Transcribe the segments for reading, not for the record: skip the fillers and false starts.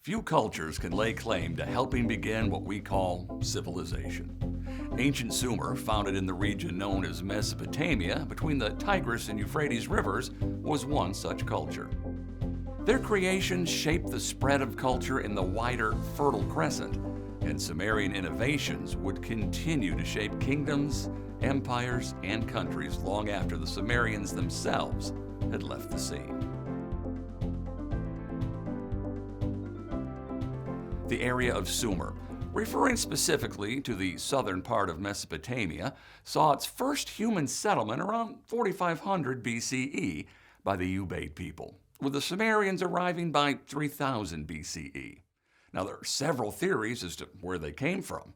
Few cultures can lay claim to helping begin what we call civilization. Ancient Sumer, founded in the region known as Mesopotamia between the Tigris and Euphrates rivers, was one such culture. Their creations shaped the spread of culture in the wider Fertile Crescent, and Sumerian innovations would continue to shape kingdoms, empires, and countries long after the Sumerians themselves had left the scene. The area of Sumer, referring specifically to the southern part of Mesopotamia, saw its first human settlement around 4500 BCE by the Ubaid people, with the Sumerians arriving by 3000 BCE. Now, there are several theories as to where they came from.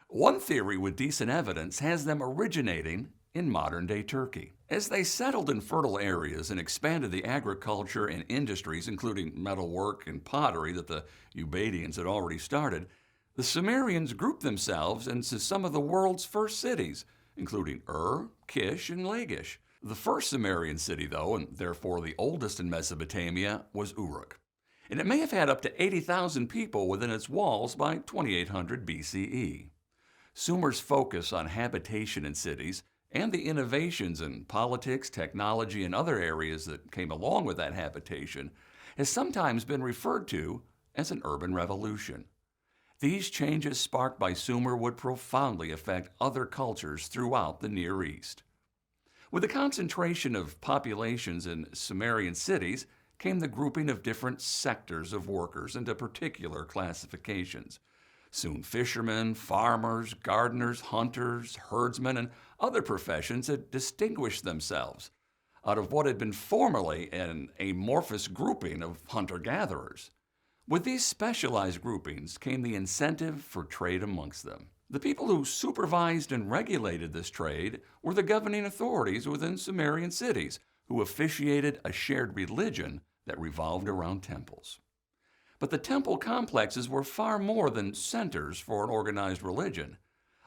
One theory with decent evidence has them originating in modern-day Turkey. As they settled in fertile areas and expanded the agriculture and industries, including metalwork and pottery that the Ubaidians had already started, the Sumerians grouped themselves into some of the world's first cities, including Ur, Kish, and Lachish. The first Sumerian city, though, and therefore the oldest in Mesopotamia, was Uruk. And it may have had up to 80,000 people within its walls by 2800 BCE. Sumer's focus on habitation in cities and the innovations in politics, technology, and other areas that came along with that habitation has sometimes been referred to as an urban revolution. These changes sparked by Sumer would profoundly affect other cultures throughout the Near East. With the concentration of populations in Sumerian cities came the grouping of different sectors of workers into particular classifications. Soon fishermen, farmers, gardeners, hunters, herdsmen, and other professions had distinguished themselves out of what had been formerly an amorphous grouping of hunter-gatherers. With these specialized groupings came the incentive for trade amongst them. The people who supervised and regulated this trade were the governing authorities within Sumerian cities, who officiated a shared religion that revolved around temples. But the temple complexes were far more than centers for an organized religion.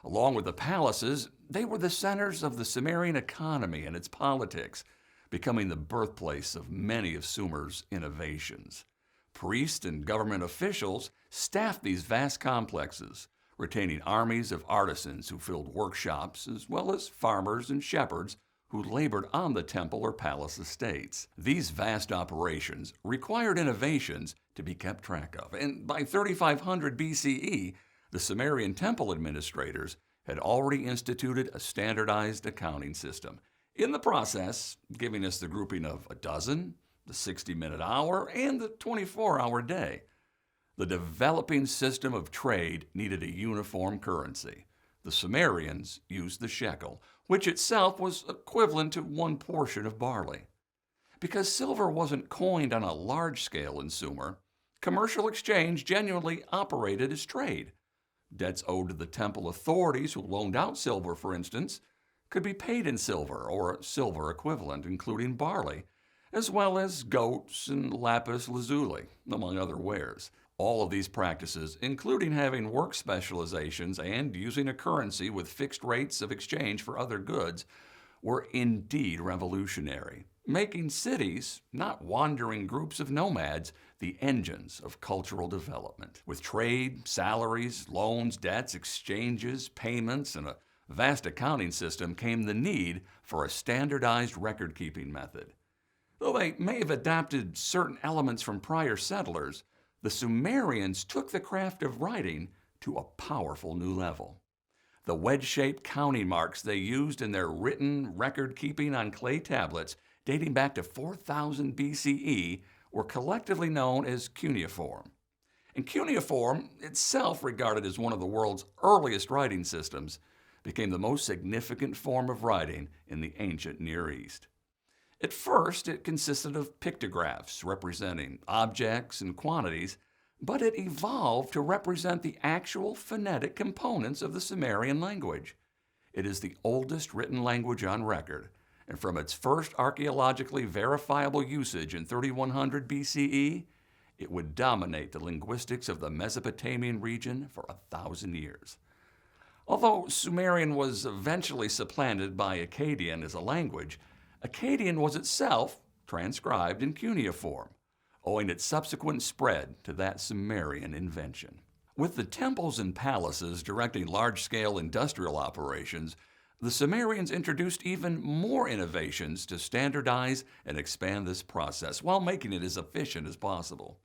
Along with the palaces, they were the centers of the Sumerian economy and its politics, becoming the birthplace of many of Sumer's innovations. Priests and government officials staffed these vast complexes, retaining armies of artisans who filled workshops, as well as farmers and shepherds who labored on the temple or palace estates. These vast operations required innovations to be kept track of, and by 3500 BCE, the Sumerian temple administrators had already instituted a standardized accounting system, in the process giving us the grouping of a dozen, the 60-minute hour, and the 24-hour day. The developing system of trade needed a uniform currency. The Sumerians used the shekel, which itself was equivalent to one portion of barley. Because silver wasn't coined on a large scale in Sumer, commercial exchange genuinely operated as trade. Debts owed to the temple authorities who loaned out silver, for instance, could be paid in silver or a silver equivalent, including barley, as well as goats and lapis lazuli, among other wares. All of these practices, including having work specializations and using a currency with fixed rates of exchange for other goods, were indeed revolutionary, making cities, not wandering groups of nomads, the engines of cultural development. With trade, salaries, loans, debts, exchanges, payments, and a vast accounting system came the need for a standardized record-keeping method. Though they may have adapted certain elements from prior settlers, the Sumerians took the craft of writing to a powerful new level. The wedge-shaped counting marks they used in their written record-keeping on clay tablets dating back to 4000 BCE were collectively known as cuneiform. And cuneiform, itself regarded as one of the world's earliest writing systems, became the most significant form of writing in the ancient Near East. At first, it consisted of pictographs representing objects and quantities, but it evolved to represent the actual phonetic components of the Sumerian language. It is the oldest written language on record, and from its first archaeologically verifiable usage in 3100 BCE, it would dominate the linguistics of the Mesopotamian region for 1,000 years. Although Sumerian was eventually supplanted by Akkadian as a language, Akkadian was itself transcribed in cuneiform. owing its subsequent spread to that Sumerian invention. With the temples and palaces directing large-scale industrial operations, the Sumerians introduced even more innovations to standardize and expand this process while making it as efficient as possible.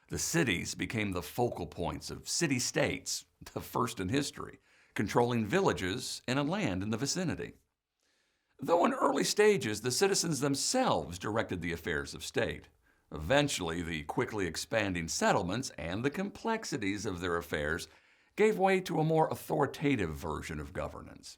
The cities became the focal points of city-states, the first in history, controlling villages and a land in the vicinity. Though in early stages the citizens themselves directed the affairs of state, eventually the quickly expanding settlements and the complexities of their affairs gave way to a more authoritative version of governance.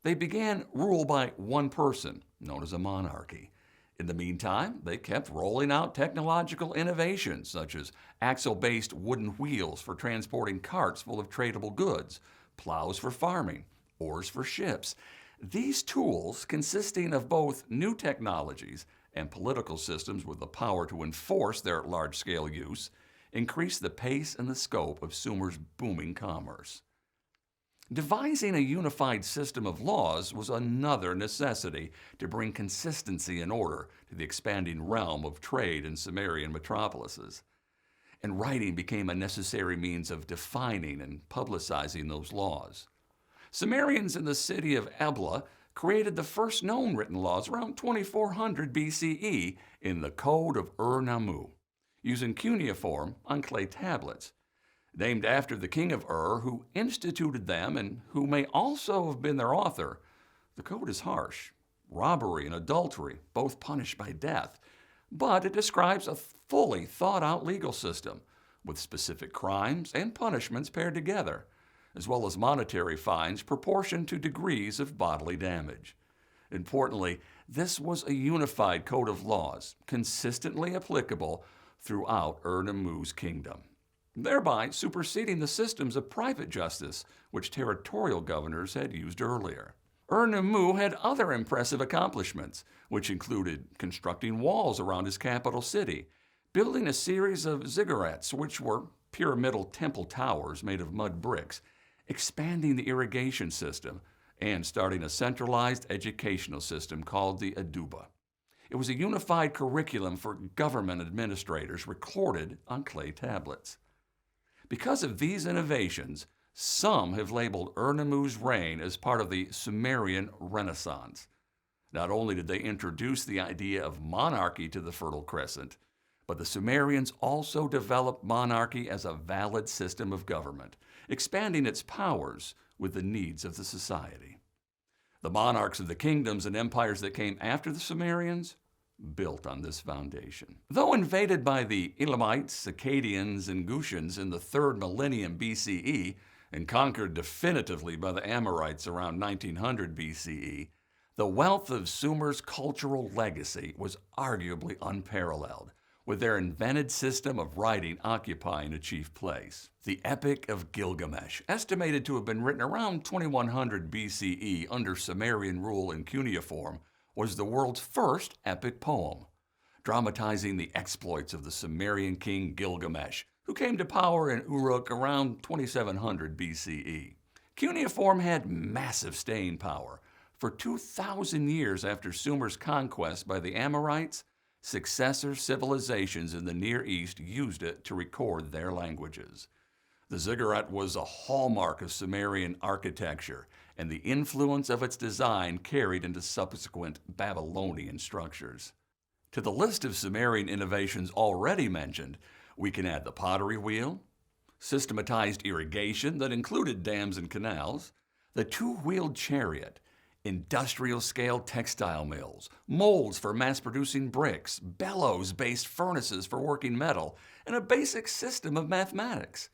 They began rule by one person, known as a monarchy. In the meantime, they kept rolling out technological innovations such as axle-based wooden wheels for transporting carts full of tradable goods, plows for farming, oars for ships. These tools, consisting of both new technologies and political systems with the power to enforce their large-scale use, increased the pace and the scope of Sumer's booming commerce. Devising a unified system of laws was another necessity to bring consistency and order to the expanding realm of trade in Sumerian metropolises. And writing became a necessary means of defining and publicizing those laws. Sumerians in the city of Ebla created the first known written laws around 2400 BCE in the Code of Ur-Nammu, using cuneiform on clay tablets. Named after the king of Ur, who instituted them and who may also have been their author, the code is harsh. Robbery and adultery, both punished by death. But it describes a fully thought-out legal system, with specific crimes and punishments paired together, as well as monetary fines proportioned to degrees of bodily damage. Importantly, this was a unified code of laws, consistently applicable throughout Ur-Nammu's kingdom, thereby superseding the systems of private justice which territorial governors had used earlier. Ur-Nammu had other impressive accomplishments, which included constructing walls around his capital city, building a series of ziggurats, which were pyramidal temple towers made of mud bricks, expanding the irrigation system, and starting a centralized educational system called the Aduba. It was a unified curriculum for government administrators recorded on clay tablets. Because of these innovations, some have labeled Ur-Nammu's reign as part of the Sumerian Renaissance. Not only did they introduce the idea of monarchy to the Fertile Crescent, but the Sumerians also developed monarchy as a valid system of government, expanding its powers with the needs of the society. The monarchs of the kingdoms and empires that came after the Sumerians built on this foundation. Though invaded by the Elamites, Akkadians, and Gutians in the 3rd millennium BCE and conquered definitively by the Amorites around 1900 BCE, the wealth of Sumer's cultural legacy was arguably unparalleled, with their invented system of writing occupying a chief place. The Epic of Gilgamesh, estimated to have been written around 2100 BCE under Sumerian rule in cuneiform, was the world's first epic poem, dramatizing the exploits of the Sumerian king Gilgamesh, who came to power in Uruk around 2700 BCE. Cuneiform had massive staying power. For 2,000 years after Sumer's conquest by the Amorites, successor civilizations in the Near East used it to record their languages. The ziggurat was a hallmark of Sumerian architecture, and the influence of its design carried into subsequent Babylonian structures. To the list of Sumerian innovations already mentioned, we can add the pottery wheel, systematized irrigation that included dams and canals, the two-wheeled chariot, industrial-scale textile mills, molds for mass-producing bricks, bellows-based furnaces for working metal, and a basic system of mathematics.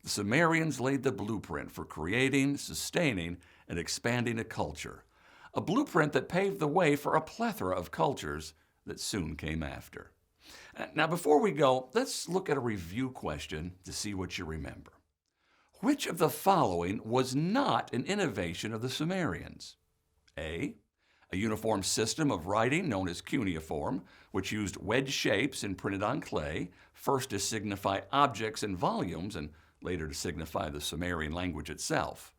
The Sumerians laid the blueprint for creating, sustaining, and expanding a culture, a blueprint that paved the way for a plethora of cultures that soon came after. Now, before we go, let's look at a review question to see what you remember. Which of the following was not an innovation of the Sumerians? A uniform system of writing known as cuneiform, which used wedge shapes and printed on clay, first to signify objects and volumes and later to signify the Sumerian language itself.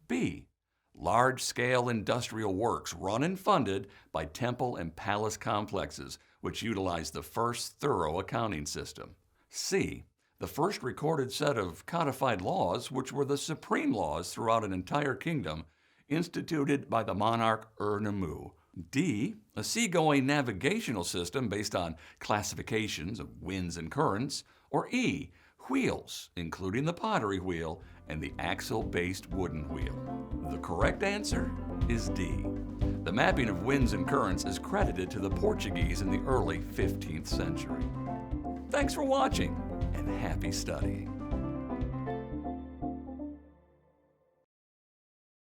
B, large-scale industrial works run and funded by temple and palace complexes which utilized the first thorough accounting system. C. The first recorded set of codified laws, which were the supreme laws throughout an entire kingdom, instituted by the monarch Ur-Nammu. D. A seagoing navigational system based on classifications of winds and currents. Or E. Wheels, including the pottery wheel and the axle-based wooden wheel. The correct answer is D. The mapping of winds and currents is credited to the Portuguese in the early 15th century. Thanks for watching, and happy studying.